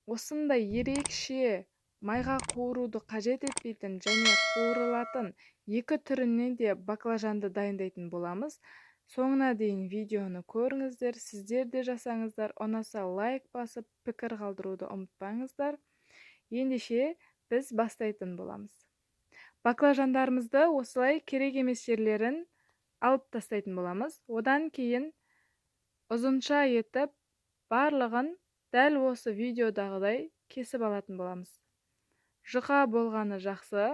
осындай ерекше майға қуыруды қажет етпейтін және қуырылатын екі түрінен де баклажанды дайындайтын боламыз. Соңына дейін видеоны көріңіздер, сіздер де жасаңыздар. Ұнаса лайк басып, пікір қалдыруды ұмытпаңыздар. Ендеше біз бастайтын боламыз. Баклажандарымызды осылай керек емес жерлерін алып тастайтын боламыз. Одан кейін ұзынша етіп барлығын дәл осы видеодағыдай кесіп алатын боламыз. Жұқа болғаны жақсы.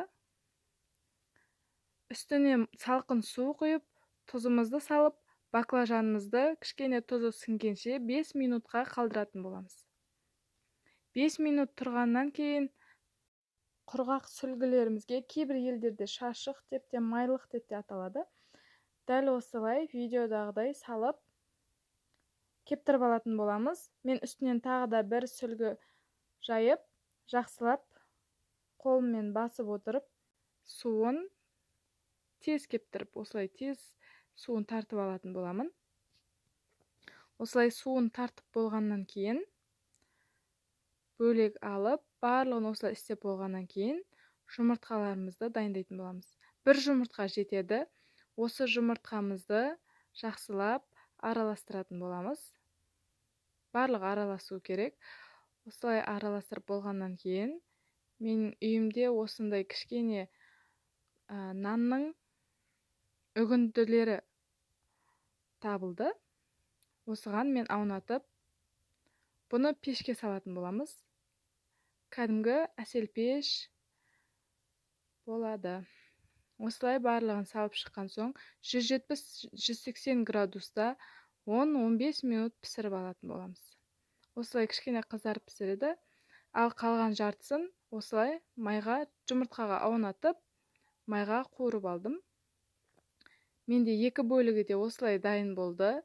Үстіне салқын су құйып, тұзымызды салып, баклажанымызды кішкене тұзы сіңгенше 5 минутқа қалдыратын боламыз. 5 минут тұрғаннан кейін құрғақ сүлгілерімізге, кейбір елдерде шашық деп те, майлық деп те аталады. Дәл осылай видеодағыдай салып, кептіріп алатын боламыз. Мен үстінен тағы да бір сүлгі жайып, жақсылап қолыммен басып отырып, суын тез кептіріп, осылай тез суын тартып алатын боламын. Осылай суын тартып болғаннан кейін, бөлек алып, барлығын осылай істеп болғаннан кейін, жұмыртқаларымызды дайындайтын боламыз. Бір жұмыртқа жетеді. Осы жұмыртқамызды жақсылап араластыратын боламыз. Барлығы араласу керек. Осылай араластырып болғаннан кейін, менің үйімде осындай кішкене нанның үгінділері табылды. Осыған мен аунатып, бұны пешке салатын боламыз. Кәдімгі әсел пеш болады. Осылай барлығын салып шыққан соң 170-180 градуста 10-15 минут пісіріп алатын боламыз. Осылай кішкене қызарып пісіреді. Ал қалған жартысын осылай майға, жұмыртқаға аунатып, майға қуырып алдым. Менде екі бөлігі де осылай дайын болды.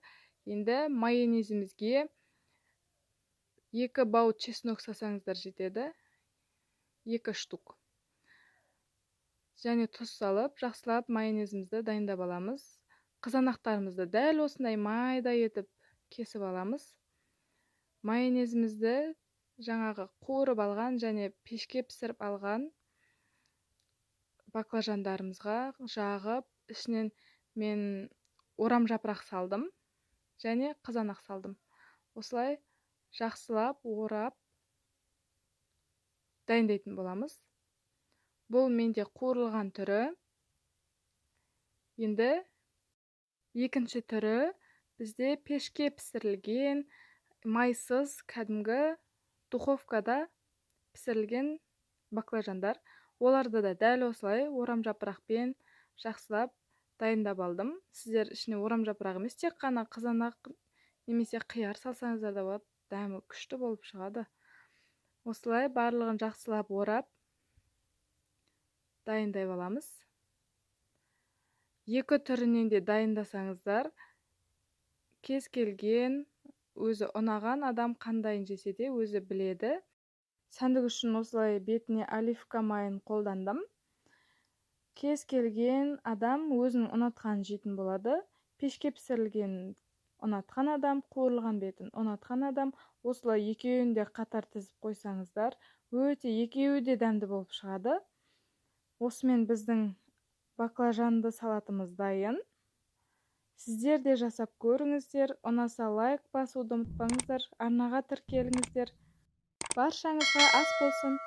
Енді майонезімізге 2 бау чеснок салсаңыздар жетеді. 2 штук. Және тұз салып, жақсылап майонезімізді дайындап аламыз. Қызанақтарымызды дәл осындай майда етіп кесіп аламыз. Майонезімізді жаңағы қуырып алған және пешке пісіріп алған баклажандарымызға жағып, ішінен мен орам жапырақ салдым және қызанақ салдым. Осылай жақсылап орап дайындайтын боламыз. Бұл менде қуырылған түрі. Енді екінші түрі бізде пешке пісірілген, майсыз, кәдімгі духовкада пісірілген баклажандар. Оларды да дәл осылай орам жапырақпен жақсылап дайындап алдым. Сіздер ішіне орам жапырақ емес, тек қана қызанақ немесе қияр салсаңыздар да болады. Дәмі күшті болып шығады. Осылай барлығын жақсылап орап дайындай аламыз. Екі түрінен де дайындасаңыздар, кез келген өзі ұнаған адам қандайын жесе де өзі біледі. Сәндік үшін осылай бетіне оливка майын қолдандым. Кез келген адам өзінің ұнатқан жейтін болады. Пешке пісірілген ұнатқан адам, қуырылған бетін ұнатқан адам, осылай екеуін де қатар тізіп қойсаңыздар, өте екеуі де дәмді болып шығады. Осымен біздің баклажанды салатымыз дайын. Сіздер де жасап көріңіздер. Ұнаса лайк басуды ұмытпаңыздар. Арнаға тіркеліңіздер. Баршаңызға ас болсын.